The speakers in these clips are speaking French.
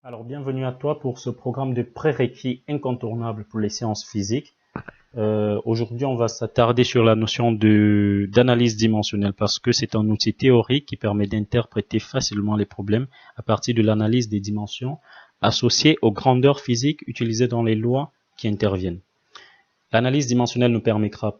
Alors, bienvenue à toi pour ce programme de prérequis incontournables pour les sciences physiques. Aujourd'hui, on va s'attarder sur la notion d'analyse dimensionnelle parce que c'est un outil théorique qui permet d'interpréter facilement les problèmes à partir de l'analyse des dimensions associées aux grandeurs physiques utilisées dans les lois qui interviennent. L'analyse dimensionnelle nous permettra,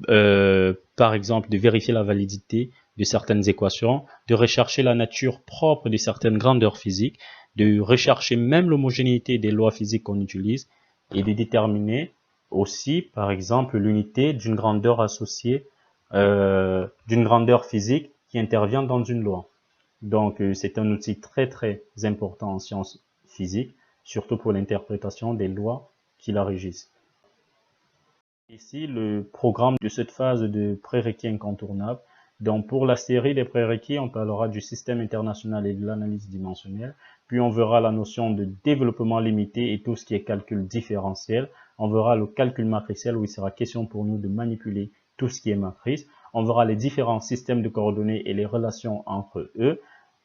par exemple, de vérifier la validité de certaines équations, de rechercher la nature propre de certaines grandeurs physiques, de rechercher même l'homogénéité des lois physiques qu'on utilise et de déterminer aussi, par exemple, l'unité d'une grandeur associée, d'une grandeur physique qui intervient dans une loi. Donc, c'est un outil très très important en sciences physiques, surtout pour l'interprétation des lois qui la régissent. Ici, le programme de cette phase de prérequis incontournable. Donc, pour la série des prérequis, on parlera du système international et de l'analyse dimensionnelle. Puis, on verra la notion de développement limité et tout ce qui est calcul différentiel. On verra le calcul matriciel où il sera question pour nous de manipuler tout ce qui est matrice. On verra les différents systèmes de coordonnées et les relations entre eux.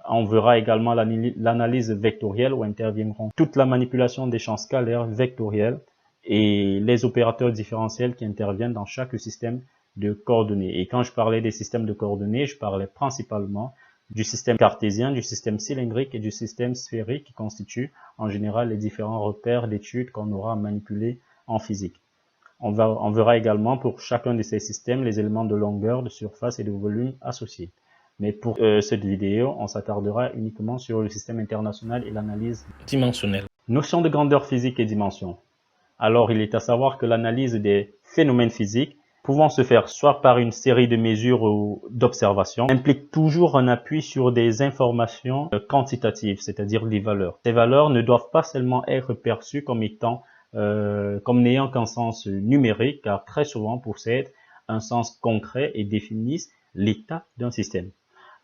On verra également l'analyse vectorielle où interviendront toute la manipulation des champs scalaires vectoriels et les opérateurs différentiels qui interviennent dans chaque système de coordonnées. Et quand je parlais des systèmes de coordonnées, je parlais principalement du système cartésien, du système cylindrique et du système sphérique qui constituent en général les différents repères d'études qu'on aura à manipuler en physique. On verra également pour chacun de ces systèmes les éléments de longueur, de surface et de volume associés. Mais pour cette vidéo, on s'attardera uniquement sur le système international et l'analyse dimensionnelle. Notion de grandeur physique et dimension. Alors, il est à savoir que l'analyse des phénomènes physiques, pouvant se faire soit par une série de mesures ou d'observations, implique toujours un appui sur des informations quantitatives, c'est-à-dire des valeurs. Ces valeurs ne doivent pas seulement être perçues comme étant, comme n'ayant qu'un sens numérique, car très souvent possèdent un sens concret et définissent l'état d'un système.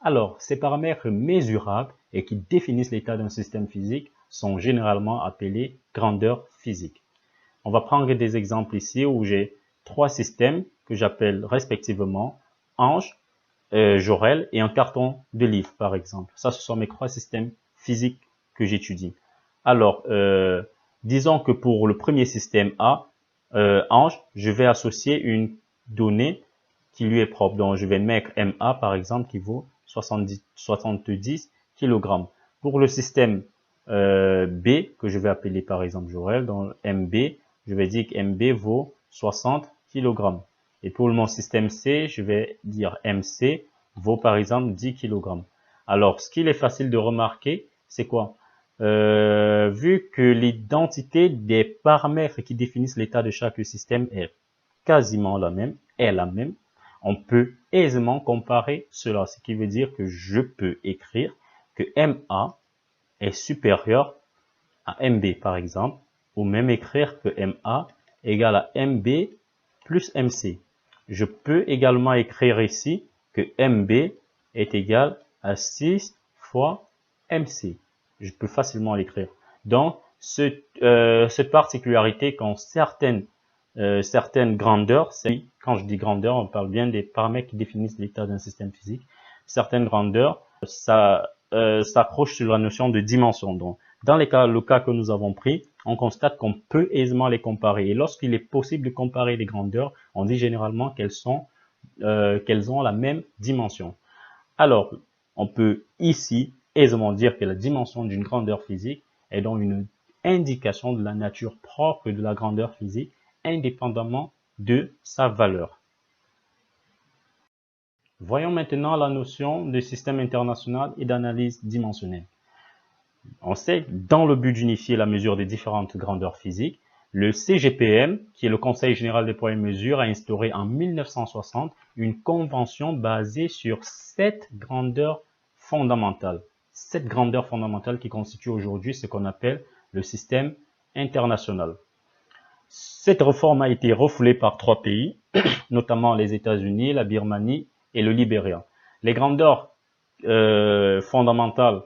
Alors, ces paramètres mesurables et qui définissent l'état d'un système physique sont généralement appelés grandeurs physiques. On va prendre des exemples ici où j'ai trois systèmes que j'appelle respectivement Ange, Jorel et un carton de livre par exemple. Ça, ce sont mes trois systèmes physiques que j'étudie. Alors, disons que pour le premier système A, Ange, je vais associer une donnée qui lui est propre. Donc, je vais mettre MA par exemple qui vaut 70 kg. Pour le système B, que je vais appeler par exemple Jorel, dans MB, je vais dire que MB vaut 60 kg. Et pour mon système C, je vais dire MC vaut par exemple 10 kg. Alors, ce qu'il est facile de remarquer, c'est quoi? Vu que l'identité des paramètres qui définissent l'état de chaque système est quasiment la même, on peut aisément comparer cela. Ce qui veut dire que je peux écrire que MA est supérieur à MB par exemple, ou même écrire que MA égale à MB plus MC. Je peux également écrire ici que MB est égal à 6 fois MC. Je peux facilement l'écrire. Donc, cette particularité qu'ont certaines grandeurs, quand je dis grandeur, on parle bien des paramètres qui définissent l'état d'un système physique. Certaines grandeurs, ça s'accroche sur la notion de dimension. Donc, dans le cas que nous avons pris, on constate qu'on peut aisément les comparer. Et lorsqu'il est possible de comparer les grandeurs, on dit généralement qu'elles ont la même dimension. Alors, on peut ici aisément dire que la dimension d'une grandeur physique est donc une indication de la nature propre de la grandeur physique, indépendamment de sa valeur. Voyons maintenant la notion de système international et d'analyse dimensionnelle. On sait que dans le but d'unifier la mesure des différentes grandeurs physiques, le CGPM, qui est le Conseil général des poids et mesures, a instauré en 1960 une convention basée sur 7 grandeurs fondamentales. 7 grandeurs fondamentales qui constituent aujourd'hui ce qu'on appelle le système international. Cette réforme a été refoulée par 3 pays, notamment les États-Unis, la Birmanie et le Libéria. Les grandeurs fondamentales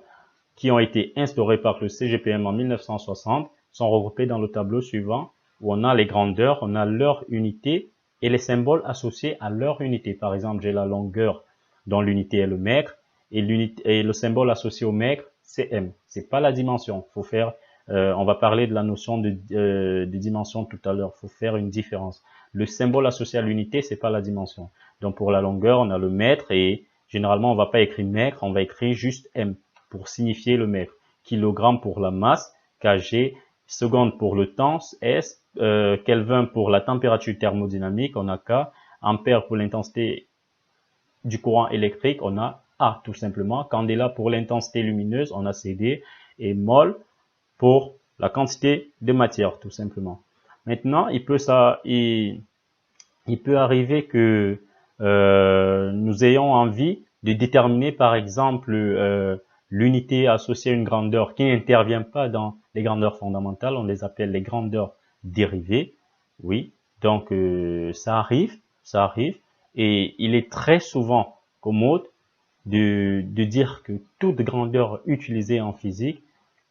qui ont été instaurées par le CGPM en 1960 sont regroupées dans le tableau suivant où on a les grandeurs, on a leur unité et les symboles associés à leur unité. Par exemple, j'ai la longueur dont l'unité est le mètre et le symbole associé au mètre, c'est m. C'est pas la dimension. Faut faire, on va parler de la notion de dimension tout à l'heure. Faut faire une différence. Le symbole associé à l'unité, c'est pas la dimension. Donc pour la longueur, on a le mètre et généralement on va pas écrire mètre, on va écrire juste m pour signifier le mètre. Kilogramme pour la masse, kg, seconde pour le temps, s, Kelvin pour la température thermodynamique, on a K, ampère pour l'intensité du courant électrique, on a A tout simplement, candela pour l'intensité lumineuse, on a CD, et mol pour la quantité de matière tout simplement. Maintenant, il peut arriver que nous ayons envie de déterminer par exemple l'unité associée à une grandeur qui n'intervient pas dans les grandeurs fondamentales, on les appelle les grandeurs dérivées. Oui, donc ça arrive, et il est très souvent commode de dire que toute grandeur utilisée en physique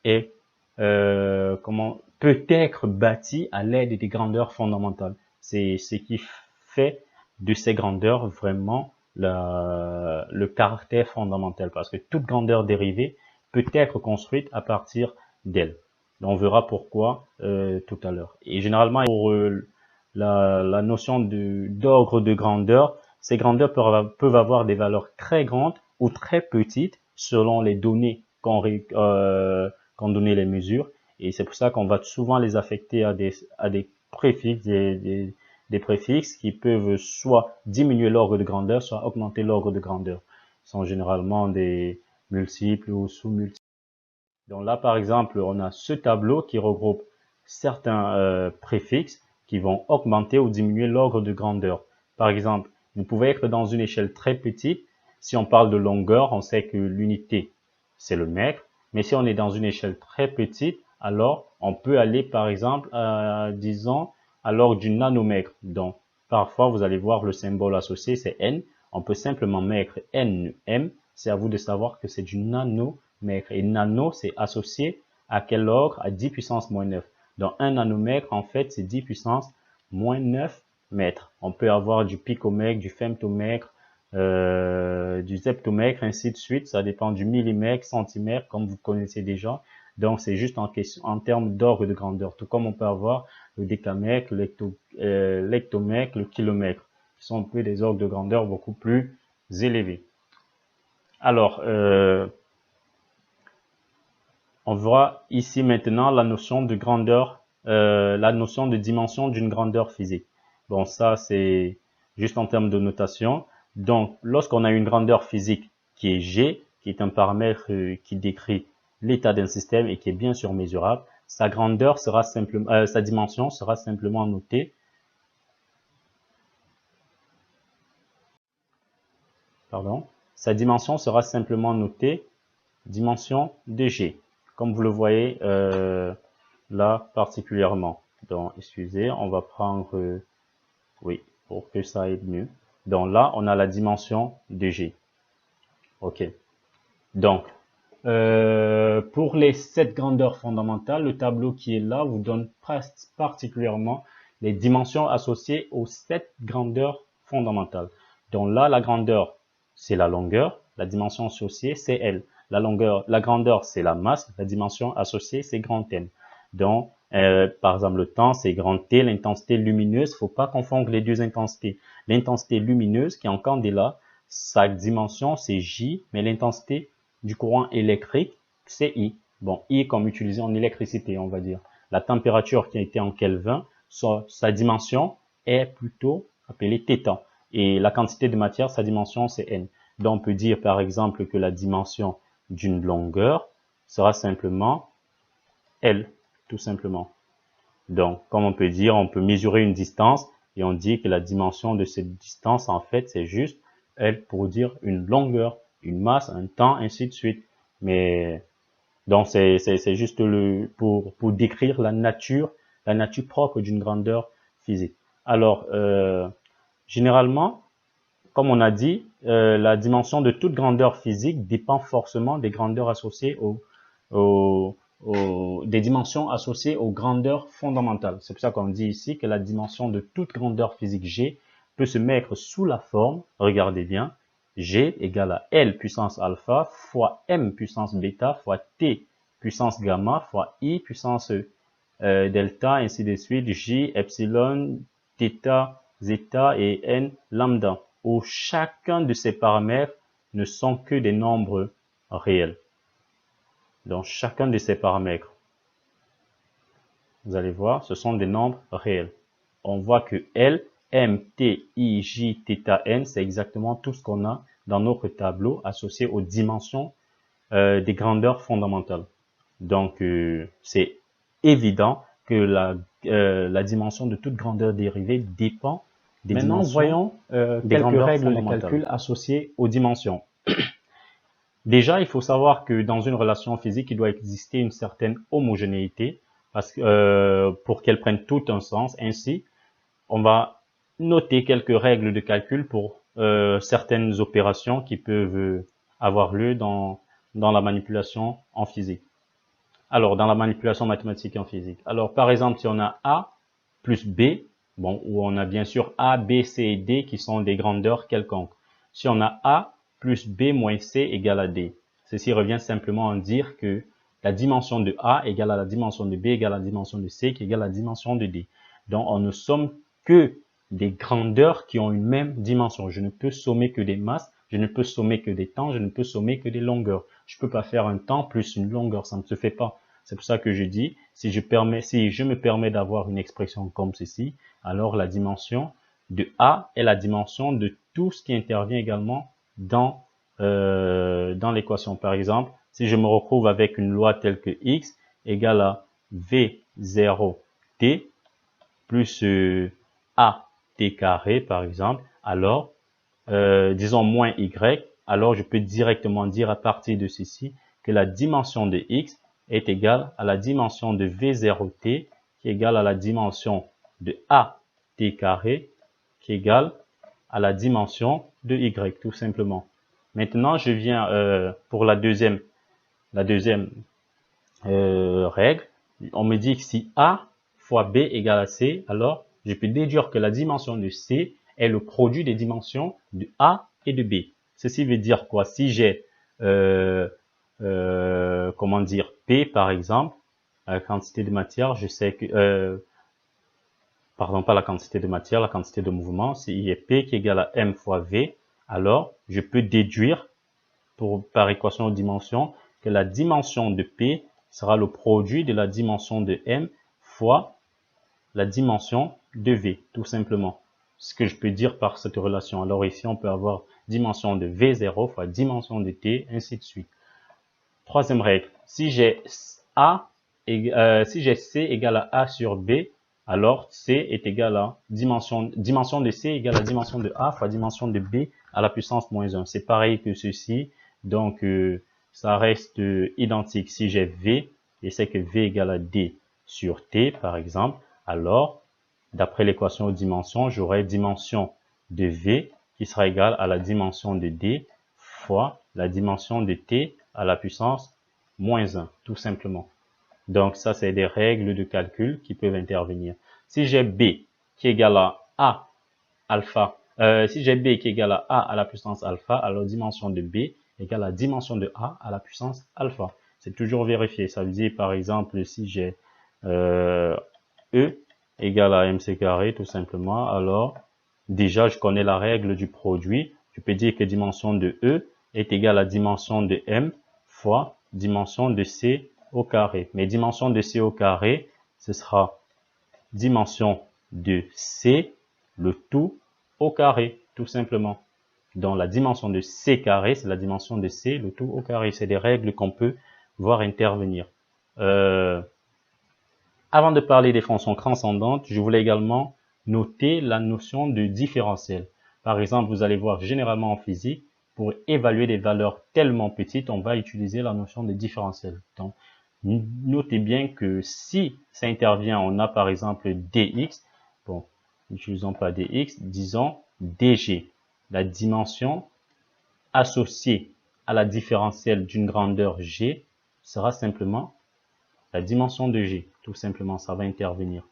est peut être bâtie à l'aide des grandeurs fondamentales. C'est ce qui fait de ces grandeurs vraiment le caractère fondamental, parce que toute grandeur dérivée peut être construite à partir d'elle. On verra pourquoi tout à l'heure. Et généralement, pour la notion d'ordre de grandeur, ces grandeurs peuvent avoir des valeurs très grandes ou très petites selon les données qu'ont donné les mesures. Et c'est pour ça qu'on va souvent les affecter à des préfixes, des préfixes qui peuvent soit diminuer l'ordre de grandeur, soit augmenter l'ordre de grandeur. Ce sont généralement des multiples ou sous-multiples. Donc là, par exemple, on a ce tableau qui regroupe certains préfixes qui vont augmenter ou diminuer l'ordre de grandeur. Par exemple, vous pouvez être dans une échelle très petite. Si on parle de longueur, on sait que l'unité, c'est le mètre. Mais si on est dans une échelle très petite, alors on peut aller, par exemple, disons, à l'ordre du nanomètre. Donc, parfois, vous allez voir le symbole associé, c'est n. On peut simplement mettre nm. C'est à vous de savoir que c'est du nanomètre. Et nano, c'est associé à quel ordre? À 10 puissance moins 9. Donc, un nanomètre, en fait, c'est 10 puissance moins 9 mètres. On peut avoir du picomètre, du femtomètre, du zeptomètre, ainsi de suite. Ça dépend du millimètre, centimètre, comme vous connaissez déjà. Donc, c'est juste en termes d'ordre de grandeur. Tout comme on peut avoir le décamètre, l'hectomètre, le kilomètre, qui sont un peu des ordres de grandeur beaucoup plus élevés. Alors, on verra ici maintenant la notion de grandeur, la notion de dimension d'une grandeur physique. Bon, ça, c'est juste en termes de notation. Donc, lorsqu'on a une grandeur physique qui est G, qui est un paramètre qui décrit l'état d'un système et qui est bien sûr mesurable, sa grandeur sera simplement, sa dimension sera simplement notée. Sa dimension sera simplement notée dimension de G, comme vous le voyez là particulièrement. Donc, excusez, on va prendre, oui, pour que ça aille mieux. Donc là, on a la dimension de G. Ok. Donc, pour les 7 grandeurs fondamentales, le tableau qui est là vous donne particulièrement les dimensions associées aux 7 grandeurs fondamentales. Donc là, la grandeur, c'est la longueur. La dimension associée, c'est L. La grandeur, c'est la masse. La dimension associée, c'est grand M. Donc, par exemple, le temps, c'est grand T. L'intensité lumineuse, faut pas confondre les deux intensités. L'intensité lumineuse, qui est en candela, sa dimension, c'est J, mais l'intensité du courant électrique, c'est I. Bon, I comme utilisé en électricité, on va dire. La température qui a été en Kelvin, sa dimension est plutôt appelée θ. Et la quantité de matière, sa dimension, c'est N. Donc, on peut dire, par exemple, que la dimension d'une longueur sera simplement L, tout simplement. Donc, comme on peut dire, on peut mesurer une distance et on dit que la dimension de cette distance, en fait, c'est juste L pour dire une longueur, une masse, un temps, ainsi de suite. Mais donc c'est juste pour décrire la nature propre d'une grandeur physique. Alors généralement, comme on a dit, la dimension de toute grandeur physique dépend forcément des grandeurs associées des dimensions associées aux grandeurs fondamentales. C'est pour ça qu'on dit ici que la dimension de toute grandeur physique G peut se mettre sous la forme, regardez bien, G égale à L puissance alpha fois M puissance bêta fois T puissance gamma fois I puissance delta, ainsi de suite, J, epsilon, θ, zeta et N lambda, où chacun de ces paramètres ne sont que des nombres réels. Donc chacun de ces paramètres, vous allez voir, ce sont des nombres réels. On voit que L, M, T, I, J, θ, N, c'est exactement tout ce qu'on a dans notre tableau associé aux dimensions des grandeurs fondamentales. Donc, c'est évident que la dimension de toute grandeur dérivée dépend des dimensions. Maintenant, voyons quelques règles de calcul associées aux dimensions. Déjà, il faut savoir que dans une relation physique, il doit exister une certaine homogénéité parce que, pour qu'elle prenne tout un sens. Ainsi, on va noter quelques règles de calcul pour certaines opérations qui peuvent avoir lieu dans la manipulation en physique. Alors, dans la manipulation mathématique en physique. Alors, par exemple, si on a A plus B, bon, où on a bien sûr A, B, C et D qui sont des grandeurs quelconques. Si on a A plus B moins C égale à D. Ceci revient simplement à dire que la dimension de A égale à la dimension de B égale à la dimension de C qui égale à la dimension de D. Donc, on ne somme que des grandeurs qui ont une même dimension. Je ne peux sommer que des masses, je ne peux sommer que des temps, je ne peux sommer que des longueurs. Je ne peux pas faire un temps plus une longueur, ça ne se fait pas. C'est pour ça que je dis, si je me permets d'avoir une expression comme ceci, alors la dimension de A est la dimension de tout ce qui intervient également dans l'équation. Par exemple, si je me retrouve avec une loi telle que X égale à V0t plus A t carré, par exemple, alors, disons moins Y, alors je peux directement dire à partir de ceci que la dimension de X est égale à la dimension de V0t qui est égale à la dimension de A t carré qui est égale à la dimension de Y, tout simplement. Maintenant, je viens pour la deuxième règle. On me dit que si A fois B égale à C, alors je peux déduire que la dimension de C est le produit des dimensions de A et de B. Ceci veut dire quoi? Si j'ai, comment dire, P par exemple, la quantité de matière, je sais que, pardon, pas la quantité de matière, la quantité de mouvement, s'il y a P qui est égal à M fois V, alors je peux déduire par équation de dimension que la dimension de P sera le produit de la dimension de M fois la dimension de V, tout simplement. Ce que je peux dire par cette relation. Alors ici, on peut avoir dimension de V0 fois dimension de T, ainsi de suite. Troisième règle, si j'ai C égale à A sur B, alors C est égal à dimension de C égale à dimension de A fois dimension de B à la puissance moins 1. C'est pareil que ceci, donc ça reste identique. Si j'ai V, et c'est que V égale à D sur T, par exemple, alors, d'après l'équation de dimension, j'aurai dimension de V qui sera égale à la dimension de D fois la dimension de T à la puissance moins 1, tout simplement. Donc, ça, c'est des règles de calcul qui peuvent intervenir. Si j'ai B qui est égal à A alpha, si j'ai B qui est égal à A à la puissance alpha, alors dimension de B égale à dimension de A à la puissance alpha. C'est toujours vérifié. Ça veut dire, par exemple, si j'ai E égale à MC carré, tout simplement, alors, déjà, je connais la règle du produit. Je peux dire que dimension de E est égale à dimension de M fois dimension de C au carré. Mais dimension de C au carré, ce sera dimension de C, le tout au carré, tout simplement. Donc, la dimension de C carré, c'est la dimension de C, le tout au carré. C'est des règles qu'on peut voir intervenir. Avant de parler des fonctions transcendantes, je voulais également noter la notion de différentiel. Par exemple, vous allez voir généralement en physique, pour évaluer des valeurs tellement petites, on va utiliser la notion de différentiel. Donc, notez bien que si ça intervient, on a par exemple dx, bon, n'utilisons pas dx, disons dg. La dimension associée à la différentielle d'une grandeur g sera simplement la dimension de g. Tout simplement, ça va intervenir.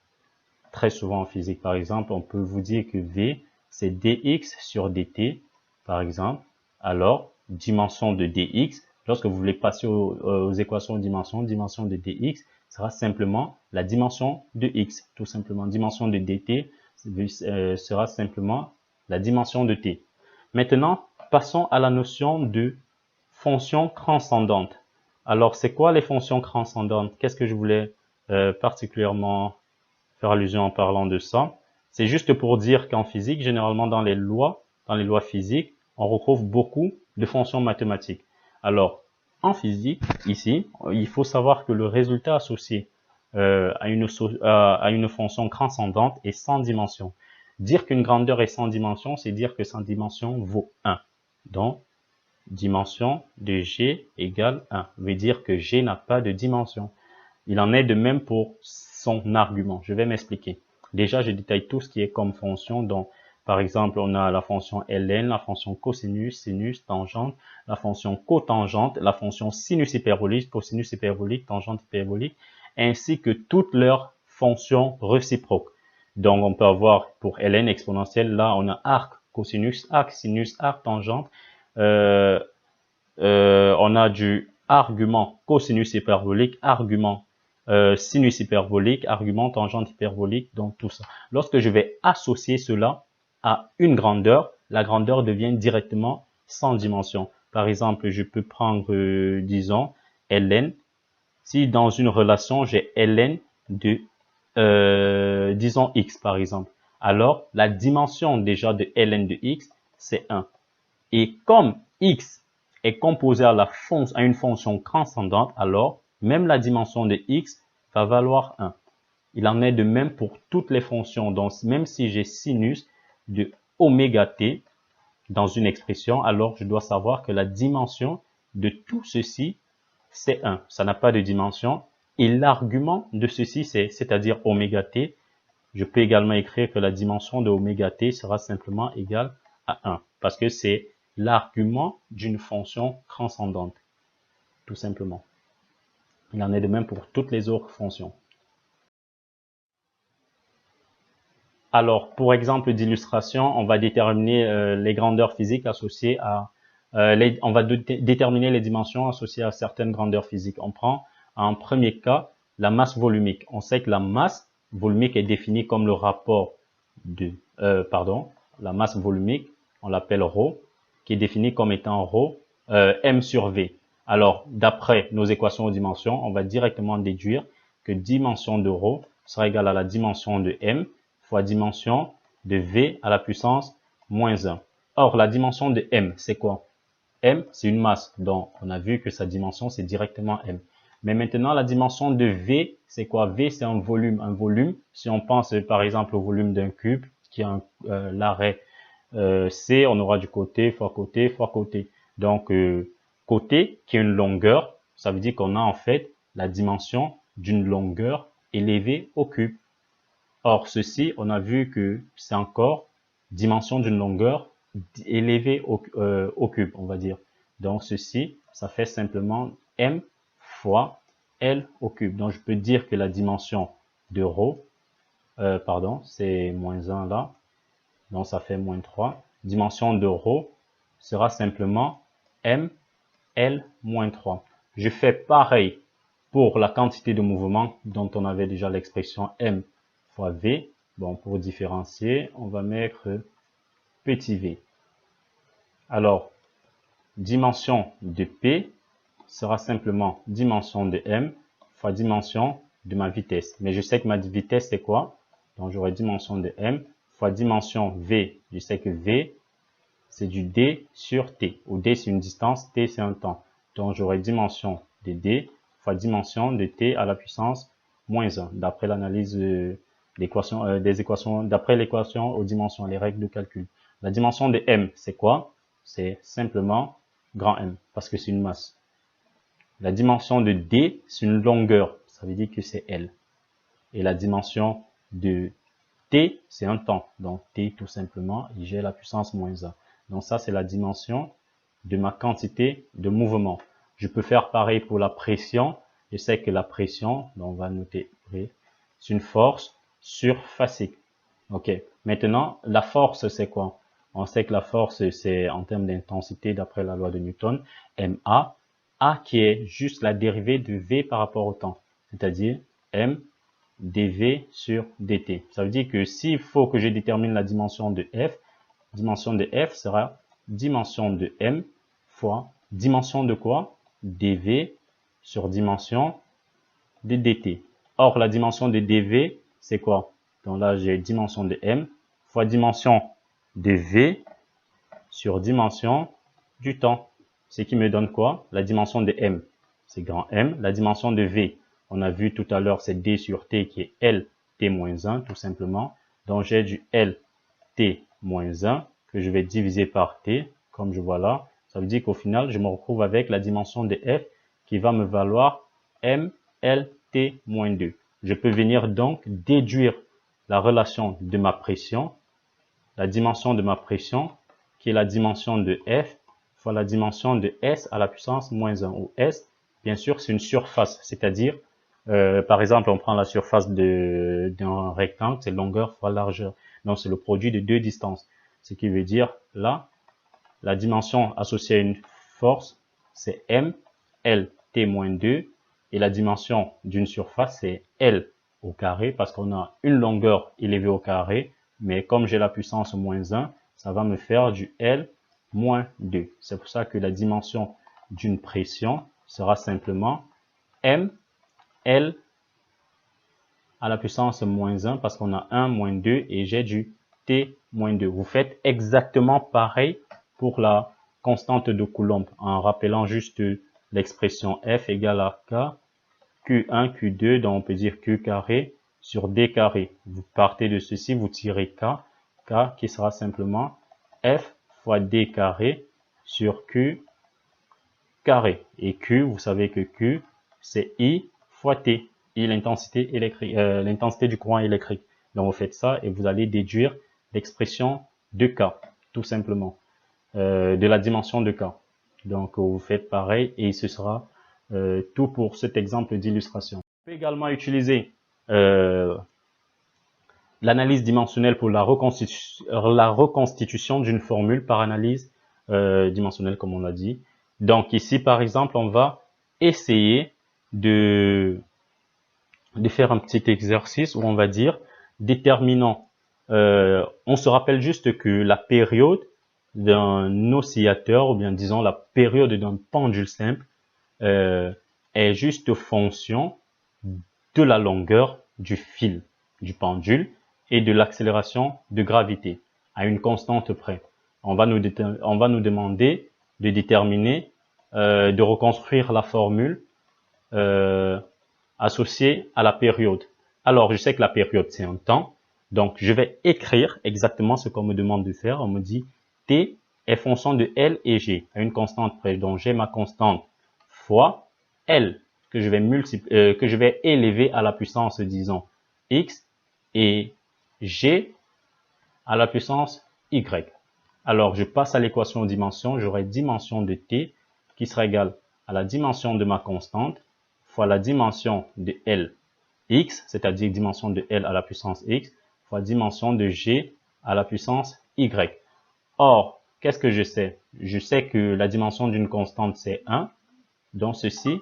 Très souvent en physique, par exemple, on peut vous dire que v, c'est dx sur dt, par exemple. Alors, dimension de dx, lorsque vous voulez passer aux équations de dimension de dx sera simplement la dimension de x, tout simplement. Dimension de dt sera simplement la dimension de t. Maintenant, passons à la notion de fonction transcendante. Alors, c'est quoi les fonctions transcendantes? Qu'est-ce que je voulais particulièrement faire allusion en parlant de ça? C'est juste pour dire qu'en physique, généralement dans les lois physiques, on retrouve beaucoup de fonctions mathématiques. Alors, en physique, ici, il faut savoir que le résultat associé à une fonction transcendante est sans dimension. Dire qu'une grandeur est sans dimension, c'est dire que sa dimension vaut 1. Donc, dimension de G égale 1. Veut dire que G n'a pas de dimension. Il en est de même pour son argument. Je vais m'expliquer. Déjà, je détaille tout ce qui est comme fonction. Donc, par exemple, on a la fonction ln, la fonction cosinus, sinus, tangente, la fonction cotangente, la fonction sinus hyperbolique, cosinus hyperbolique, tangente hyperbolique, ainsi que toutes leurs fonctions réciproques. Donc, on peut avoir pour ln exponentielle, là, on a arc, cosinus, arc, sinus, arc, tangente. On a du argument cosinus hyperbolique, argument sinus hyperbolique, argument tangente hyperbolique, donc tout ça. Lorsque je vais associer cela à une grandeur, la grandeur devient directement sans dimension. Par exemple, je peux prendre, disons, ln. Si dans une relation, j'ai ln de, disons, x par exemple, alors la dimension déjà de ln de x, c'est 1. Et comme x est composé à une fonction transcendante, alors même la dimension de x va valoir 1. Il en est de même pour toutes les fonctions. Donc, même si j'ai sinus de oméga t dans une expression, alors je dois savoir que la dimension de tout ceci, c'est 1. Ça n'a pas de dimension. Et l'argument de ceci, c'est-à-dire oméga t, je peux également écrire que la dimension de oméga t sera simplement égale à 1. Parce que c'est l'argument d'une fonction transcendante, tout simplement. Il en est de même pour toutes les autres fonctions. Alors, pour exemple d'illustration, on va déterminer les grandeurs physiques associées à... on va déterminer les dimensions associées à certaines grandeurs physiques. On prend en premier cas la masse volumique. On sait que la masse volumique est définie comme le rapport de... la masse volumique, on l'appelle ρ, qui est définie comme étant ρ m sur v. Alors, d'après nos équations aux dimensions, on va directement déduire que dimension de ρ sera égale à la dimension de m fois dimension de v à la puissance moins 1. Or, la dimension de m, c'est quoi? M, c'est une masse, donc on a vu que sa dimension, c'est directement m. Mais maintenant, la dimension de v, c'est quoi? V, c'est un volume. Un volume, si on pense par exemple au volume d'un cube, qui a l'arrêt C, on aura du côté fois côté fois côté. Donc, côté, qui est une longueur, ça veut dire qu'on a en fait la dimension d'une longueur élevée au cube. Or, ceci, on a vu que c'est encore dimension d'une longueur élevée au cube, on va dire. Donc, ceci, ça fait simplement m fois L au cube. Donc, je peux dire que la dimension de ρ, c'est moins 1 là. Donc, ça fait moins 3. Dimension de ρ sera simplement m L moins 3. Je fais pareil pour la quantité de mouvement dont on avait déjà l'expression m fois v. Bon, pour différencier, on va mettre petit v. Alors, dimension de p sera simplement dimension de m fois dimension de ma vitesse. Mais je sais que ma vitesse, c'est quoi? Donc, j'aurai dimension de m fois dimension v. Je sais que v, c'est du d sur t. Où d, c'est une distance, t, c'est un temps. Donc, j'aurai dimension de d fois dimension de t à la puissance moins 1, d'après l'analyse des équations, d'après l'équation aux dimensions, les règles de calcul. La dimension de m, c'est quoi? C'est simplement grand M, parce que c'est une masse. La dimension de D, c'est une longueur, ça veut dire que c'est L. Et la dimension de T, c'est un temps, donc T tout simplement, et j'ai la puissance moins 1. Donc ça, c'est la dimension de ma quantité de mouvement. Je peux faire pareil pour la pression. Je sais que la pression, donc on va noter P, c'est une force surfacique. Ok. Maintenant, la force, c'est quoi? On sait que la force, c'est en termes d'intensité d'après la loi de Newton, ma. A qui est juste la dérivée de V par rapport au temps, c'est-à-dire m dv sur dt. Ça veut dire que s'il faut que je détermine la dimension de f sera dimension de m fois dimension de quoi? Dv sur dimension de dt. Or, la dimension de dv, c'est quoi? Donc là, j'ai dimension de m fois dimension de v sur dimension du temps. Ce qui me donne quoi? La dimension de m, c'est grand M. La dimension de v, on a vu tout à l'heure, c'est d sur t qui est L t-1 tout simplement. Donc j'ai du L t-1 que je vais diviser par t, comme je vois là. Ça veut dire qu'au final, je me retrouve avec la dimension de f qui va me valoir m L t-2. Je peux venir donc déduire la relation de ma pression, la dimension de ma pression, qui est la dimension de f fois la dimension de s à la puissance moins 1, où s, bien sûr, c'est une surface, c'est-à-dire, par exemple, on prend la surface d'un rectangle, c'est longueur fois largeur, donc c'est le produit de deux distances, ce qui veut dire, là, la dimension associée à une force, c'est m, L, t-2, et la dimension d'une surface, c'est L au carré, parce qu'on a une longueur élevée au carré, mais comme j'ai la puissance moins 1, ça va me faire du L moins 2. C'est pour ça que la dimension d'une pression sera simplement M, L à la puissance moins 1, parce qu'on a 1 moins 2 et j'ai du T moins 2. Vous faites exactement pareil pour la constante de Coulomb, en rappelant juste l'expression F égale à K, Q1, Q2, donc on peut dire Q carré sur D carré. Vous partez de ceci, vous tirez K qui sera simplement F fois D carré sur Q carré. Et Q, vous savez que Q, c'est I fois T. I, l'intensité électrique, l'intensité du courant électrique. Donc vous faites ça et vous allez déduire l'expression de K, tout simplement, de la dimension de K. Donc vous faites pareil et ce sera tout pour cet exemple d'illustration. On peut également utiliser l'analyse dimensionnelle pour la reconstitution d'une formule par analyse dimensionnelle, comme on l'a dit. Donc ici, par exemple, on va essayer de faire un petit exercice où on va dire déterminant. On se rappelle juste que la période d'un oscillateur, ou bien disons la période d'un pendule simple, est juste fonction de la longueur du fil du pendule et de l'accélération de gravité à une constante près. On va nous demander de déterminer, de reconstruire la formule associée à la période. Alors, je sais que la période, c'est un temps. Donc, je vais écrire exactement ce qu'on me demande de faire. On me dit T est fonction de L et G à une constante près. Donc, j'ai ma constante fois L que je vais élever à la puissance, disons, X et G à la puissance Y. Alors, je passe à l'équation dimension. J'aurai dimension de T qui sera égale à la dimension de ma constante fois la dimension de L X, c'est-à-dire dimension de L à la puissance X, fois dimension de G à la puissance Y. Or, qu'est-ce que je sais? Je sais que la dimension d'une constante, c'est 1. Donc, ceci,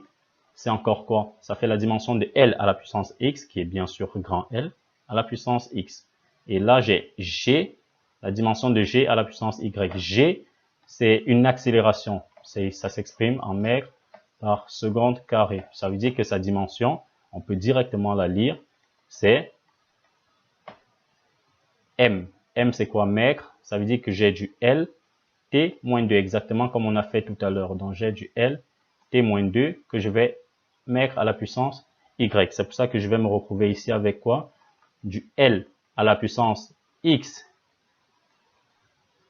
c'est encore quoi? Ça fait la dimension de L à la puissance X, qui est bien sûr grand L, à la puissance X. Et là, j'ai G, la dimension de G à la puissance Y. G, c'est une accélération. Ça s'exprime en mètres par seconde carré. Ça veut dire que sa dimension, on peut directement la lire, c'est M. M, c'est quoi mètre? Ça veut dire que j'ai du L, T-2, exactement comme on a fait tout à l'heure. Donc, j'ai du L, T-2 que je vais mettre à la puissance Y. C'est pour ça que je vais me retrouver ici avec quoi? Du L à la puissance X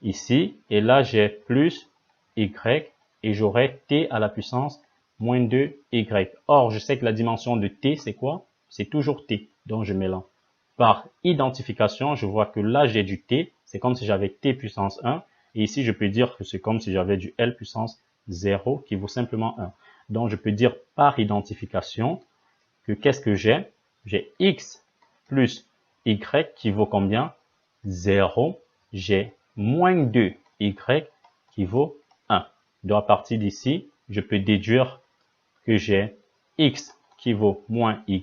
ici. Et là, j'ai plus Y et j'aurai T à la puissance moins 2Y. Or, je sais que la dimension de T, c'est quoi? C'est toujours T. Donc, je mets là. Par identification, je vois que là, j'ai du T. C'est comme si j'avais T puissance 1. Et ici, je peux dire que c'est comme si j'avais du L puissance 0 qui vaut simplement 1. Donc, je peux dire par identification que qu'est-ce que j'ai? J'ai X plus Y qui vaut combien? 0. J'ai moins 2y qui vaut 1. Donc, à partir d'ici, je peux déduire que j'ai x qui vaut moins y,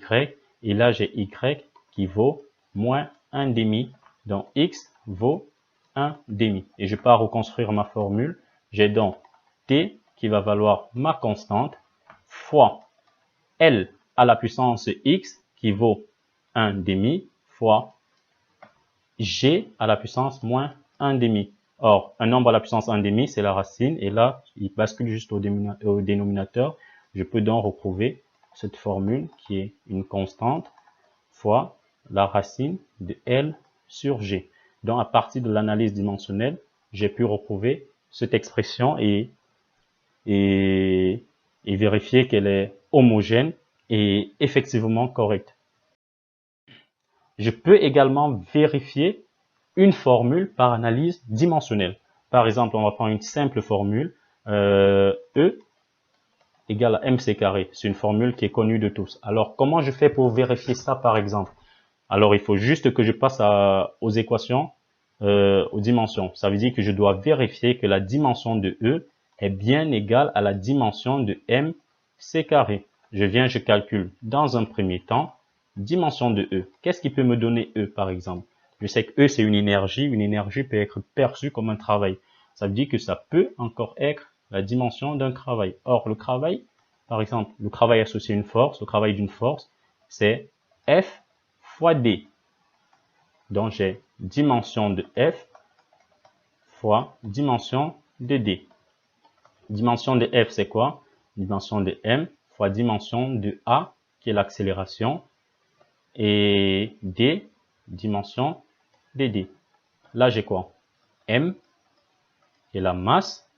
et là, j'ai y qui vaut moins 1 demi. Donc, x vaut 1 demi. Et je pars reconstruire ma formule. J'ai donc t qui va valoir ma constante fois L à la puissance x qui vaut 1 demi fois G à la puissance moins 1 demi. Or, un nombre à la puissance 1 demi, c'est la racine. Et là, il bascule juste au dénominateur. Je peux donc retrouver cette formule qui est une constante fois la racine de L sur G. Donc, à partir de l'analyse dimensionnelle, j'ai pu retrouver cette expression et vérifier qu'elle est homogène et effectivement correcte. Je peux également vérifier une formule par analyse dimensionnelle. Par exemple, on va prendre une simple formule, E égale à mc carré. C'est une formule qui est connue de tous. Alors, comment je fais pour vérifier ça, par exemple? Alors, il faut juste que je passe aux équations, aux dimensions. Ça veut dire que je dois vérifier que la dimension de E est bien égale à la dimension de mc carré. Je calcule dans un premier temps dimension de E. Qu'est-ce qui peut me donner E, par exemple? Je sais que E, c'est une énergie. Une énergie peut être perçue comme un travail. Ça veut dire que ça peut encore être la dimension d'un travail. Or, le travail, par exemple, le travail associé à une force, le travail d'une force, c'est F fois D. Donc, j'ai dimension de F fois dimension de D. Dimension de F, c'est quoi? Dimension de M fois dimension de A, qui est l'accélération, et D, dimension de D. Là, j'ai quoi? M, qui est la masse,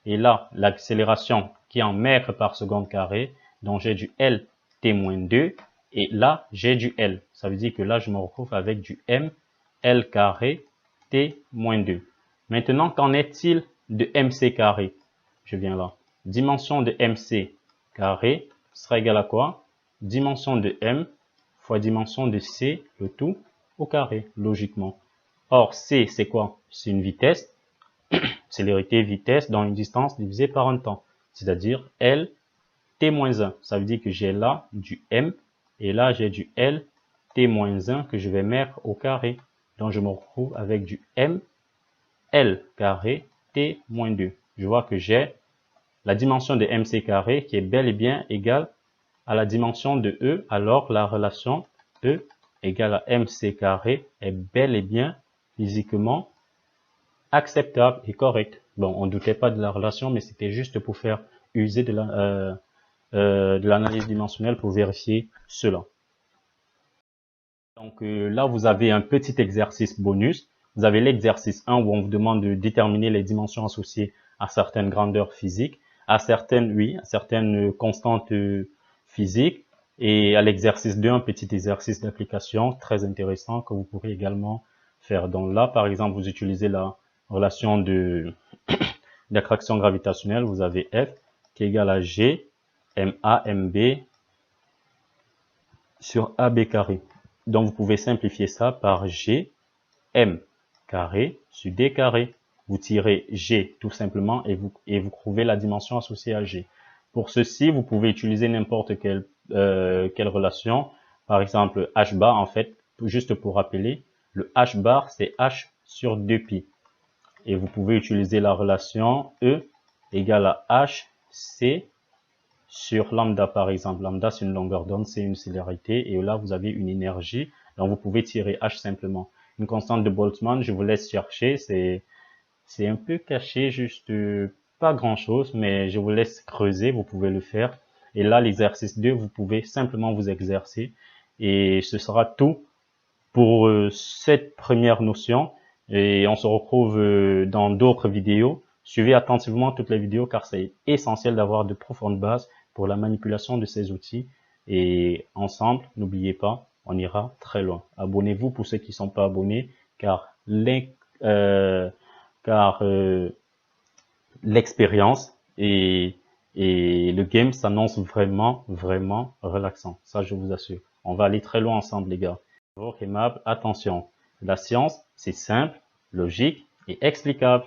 et là, l'accélération qui est en mètres par seconde carré, donc j'ai du L t-2, et là, j'ai du L. Ça veut dire que là, je me retrouve avec du M, L carré, t-2. Maintenant, qu'en est-il de mc carré? Je viens là. Dimension de mc carré sera égal à quoi? Dimension de m fois dimension de c, le tout au carré, logiquement. Or, c, c'est quoi? C'est une vitesse. Célérité, vitesse dans une distance divisée par un temps. C'est-à-dire L, t-1. Ça veut dire que j'ai là du m, et là, j'ai du L, t-1 que je vais mettre au carré. Donc, je me retrouve avec du m, L carré, t-2. Je vois que j'ai la dimension de mc carré qui est bel et bien égale à la dimension de E, alors la relation E égale à mc carré est bel et bien physiquement acceptable et correcte. Bon, on ne doutait pas de la relation, mais c'était juste pour faire user de l'analyse dimensionnelle pour vérifier cela. Donc là, vous avez un petit exercice bonus. Vous avez l'exercice 1 où on vous demande de déterminer les dimensions associées à certaines grandeurs physiques, à certaines constantes physiques. Et à l'exercice 2, un petit exercice d'application très intéressant que vous pourrez également faire. Donc là, par exemple, vous utilisez la relation d'attraction gravitationnelle. Vous avez F qui est égal à G, MA, MB sur AB carré. Donc, vous pouvez simplifier ça par G, M carré sur D carré. Vous tirez G tout simplement et vous trouvez la dimension associée à G. Pour ceci, vous pouvez utiliser n'importe quelle relation. Par exemple, H bar, en fait, juste pour rappeler, le H bar, c'est H sur 2pi. Et vous pouvez utiliser la relation E égale à HC sur lambda, par exemple. Lambda, c'est une longueur d'onde, c'est une célérité. Et là, vous avez une énergie. Donc, vous pouvez tirer H simplement. Une constante de Boltzmann, je vous laisse chercher. C'est un peu caché, juste pas grand-chose, mais je vous laisse creuser. Vous pouvez le faire. Et là, l'exercice 2, vous pouvez simplement vous exercer. Et ce sera tout pour cette première notion. Et on se retrouve dans d'autres vidéos. Suivez attentivement toutes les vidéos car c'est essentiel d'avoir de profondes bases pour la manipulation de ces outils. Et ensemble, n'oubliez pas, on ira très loin. Abonnez-vous pour ceux qui ne sont pas abonnés car l'expérience et le game s'annonce vraiment, vraiment relaxant. Ça, je vous assure. On va aller très loin ensemble, les gars. Aimable, attention. La science, c'est simple, logique, et explicable.